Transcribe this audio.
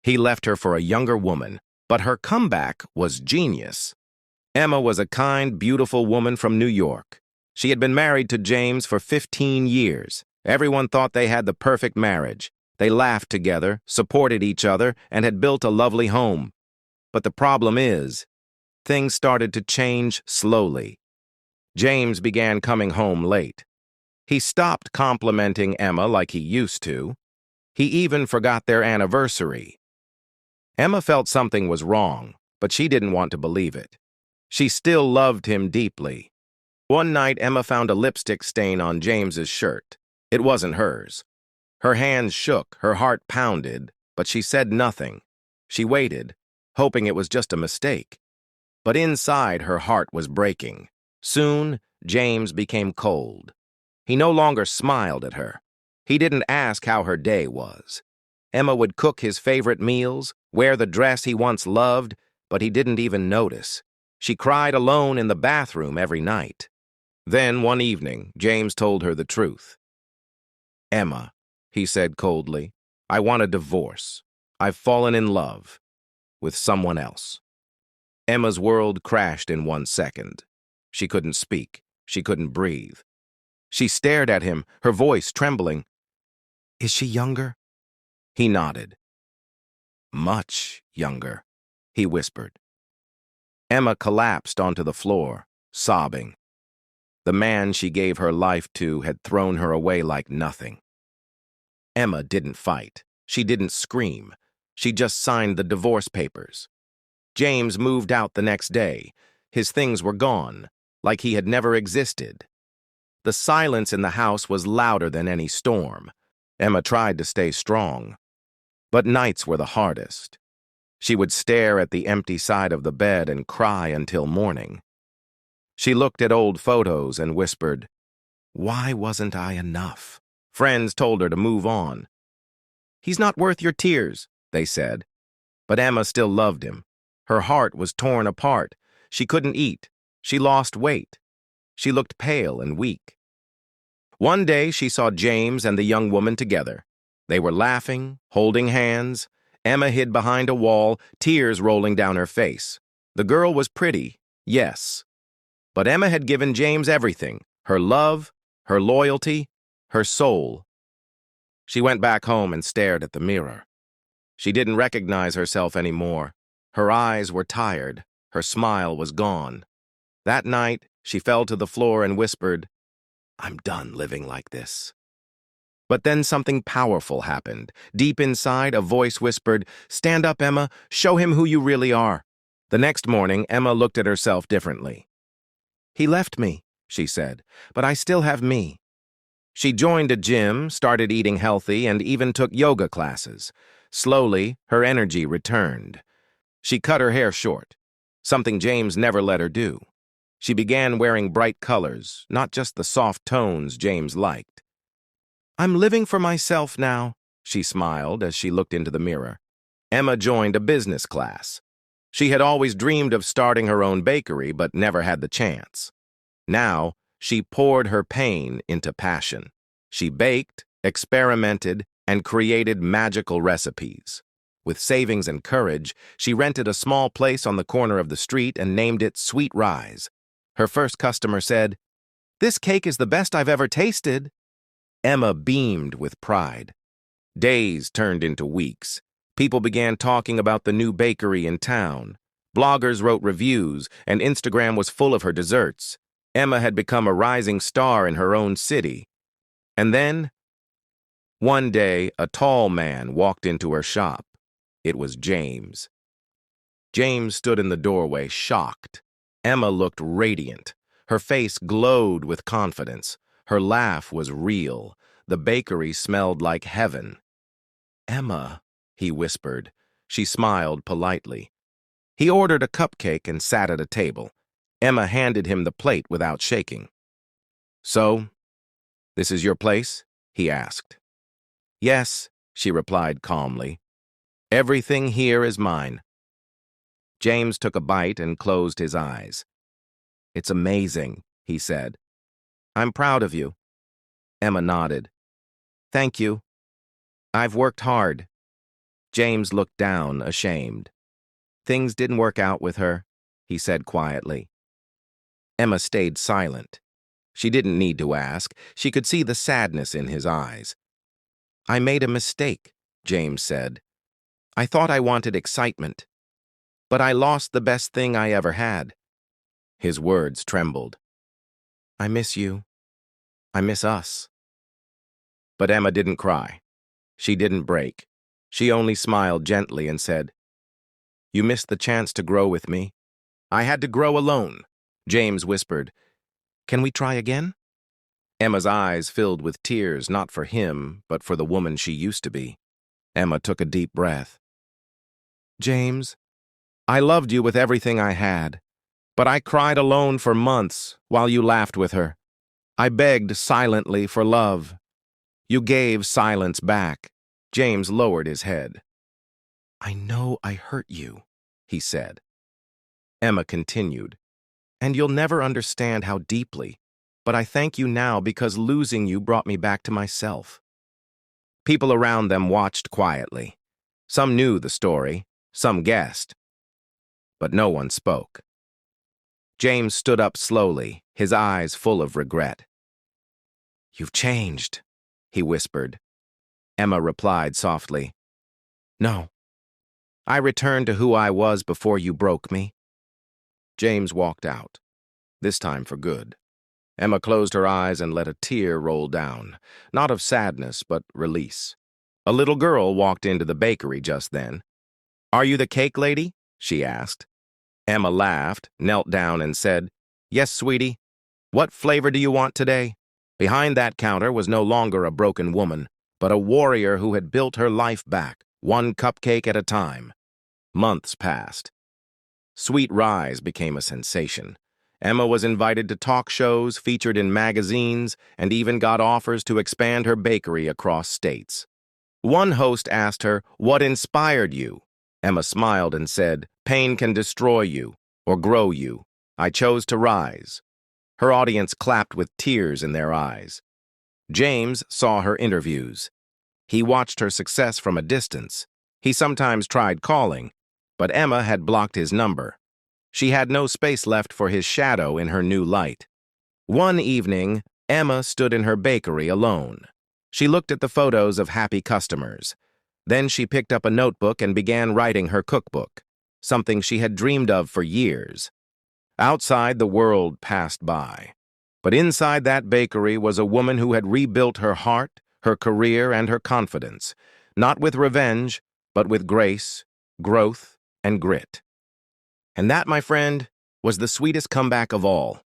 He left her for a younger woman, but her comeback was genius. Emma was a kind, beautiful woman from New York. She had been married to James for 15 years. Everyone thought they had the perfect marriage. They laughed together, supported each other, and had built a lovely home. But the problem is, things started to change slowly. James began coming home late. He stopped complimenting Emma like he used to. He even forgot their anniversary. Emma felt something was wrong, but she didn't want to believe it. She still loved him deeply. One night, Emma found a lipstick stain on James's shirt. It wasn't hers. Her hands shook, her heart pounded, but she said nothing. She waited, hoping it was just a mistake. But inside, her heart was breaking. Soon, James became cold. He no longer smiled at her. He didn't ask how her day was. Emma would cook his favorite meals, wear the dress he once loved, but he didn't even notice. She cried alone in the bathroom every night. Then, one evening, James told her the truth. "Emma," he said coldly, "I want a divorce. I've fallen in love with someone else." Emma's world crashed in 1 second. She couldn't speak. She couldn't breathe. She stared at him, her voice trembling. "Is she younger?" He nodded. "Much younger," he whispered. Emma collapsed onto the floor, sobbing. The man she gave her life to had thrown her away like nothing. Emma didn't fight. She didn't scream. She just signed the divorce papers. James moved out the next day. His things were gone, like he had never existed. The silence in the house was louder than any storm. Emma tried to stay strong. But nights were the hardest. She would stare at the empty side of the bed and cry until morning. She looked at old photos and whispered, "Why wasn't I enough?" Friends told her to move on. "He's not worth your tears," they said. But Emma still loved him. Her heart was torn apart. She couldn't eat. She lost weight. She looked pale and weak. One day she saw James and the young woman together. They were laughing, holding hands. Emma hid behind a wall, tears rolling down her face. The girl was pretty, yes. But Emma had given James everything: her love, her loyalty, her soul. She went back home and stared at the mirror. She didn't recognize herself anymore. Her eyes were tired. Her smile was gone. That night, she fell to the floor and whispered, "I'm done living like this." But then something powerful happened. Deep inside, a voice whispered, "Stand up, Emma. Show him who you really are." The next morning, Emma looked at herself differently. "He left me," she said, "but I still have me." She joined a gym, started eating healthy, and even took yoga classes. Slowly, her energy returned. She cut her hair short, something James never let her do. She began wearing bright colors, not just the soft tones James liked. "I'm living for myself now," she smiled as she looked into the mirror. Emma joined a business class. She had always dreamed of starting her own bakery, but never had the chance. Now, she poured her pain into passion. She baked, experimented, and created magical recipes. With savings and courage, she rented a small place on the corner of the street and named it Sweet Rise. Her first customer said, "This cake is the best I've ever tasted." Emma beamed with pride. Days turned into weeks. People began talking about the new bakery in town. Bloggers wrote reviews, and Instagram was full of her desserts. Emma had become a rising star in her own city. And then, one day, a tall man walked into her shop. It was James. James stood in the doorway, shocked. Emma looked radiant. Her face glowed with confidence. Her laugh was real. The bakery smelled like heaven. "Emma," he whispered. She smiled politely. He ordered a cupcake and sat at a table. Emma handed him the plate without shaking. "So, this is your place?" he asked. "Yes," she replied calmly. "Everything here is mine." James took a bite and closed his eyes. "It's amazing," he said. "I'm proud of you." Emma nodded. "Thank you. I've worked hard." James looked down, ashamed. Things didn't work out with her, he said quietly. Emma stayed silent. She didn't need to ask. She could see the sadness in his eyes. I made a mistake, James said. I thought I wanted excitement, but I lost the best thing I ever had. His words trembled. I miss you. I miss us. But Emma didn't cry. She didn't break. She only smiled gently and said, You missed the chance to grow with me. I had to grow alone. James whispered, Can we try again? Emma's eyes filled with tears, not for him, but for the woman she used to be. Emma took a deep breath. James, I loved you with everything I had, but I cried alone for months while you laughed with her. I begged silently for love. You gave silence back. James lowered his head. I know I hurt you, he said. Emma continued, And you'll never understand how deeply, but I thank you now because losing you brought me back to myself. People around them watched quietly. Some knew the story, some guessed, but no one spoke. James stood up slowly, his eyes full of regret. You've changed, he whispered. Emma replied softly, No. I returned to who I was before you broke me. James walked out, this time for good. Emma closed her eyes and let a tear roll down, not of sadness, but release. A little girl walked into the bakery just then. Are you the cake lady? She asked. Emma laughed, knelt down, and said, Yes, sweetie. What flavor do you want today? Behind that counter was no longer a broken woman, but a warrior who had built her life back, one cupcake at a time. Months passed. Sweet Rise became a sensation. Emma was invited to talk shows, featured in magazines, and even got offers to expand her bakery across states. One host asked her, What inspired you? Emma smiled and said, Pain can destroy you or grow you. I chose to rise. Her audience clapped with tears in their eyes. James saw her interviews. He watched her success from a distance. He sometimes tried calling, but Emma had blocked his number. She had no space left for his shadow in her new light. One evening, Emma stood in her bakery alone. She looked at the photos of happy customers. Then she picked up a notebook and began writing her cookbook, something she had dreamed of for years. Outside, the world passed by. But inside that bakery was a woman who had rebuilt her heart, her career, and her confidence, not with revenge, but with grace, growth, and grit. And that, my friend, was the sweetest comeback of all.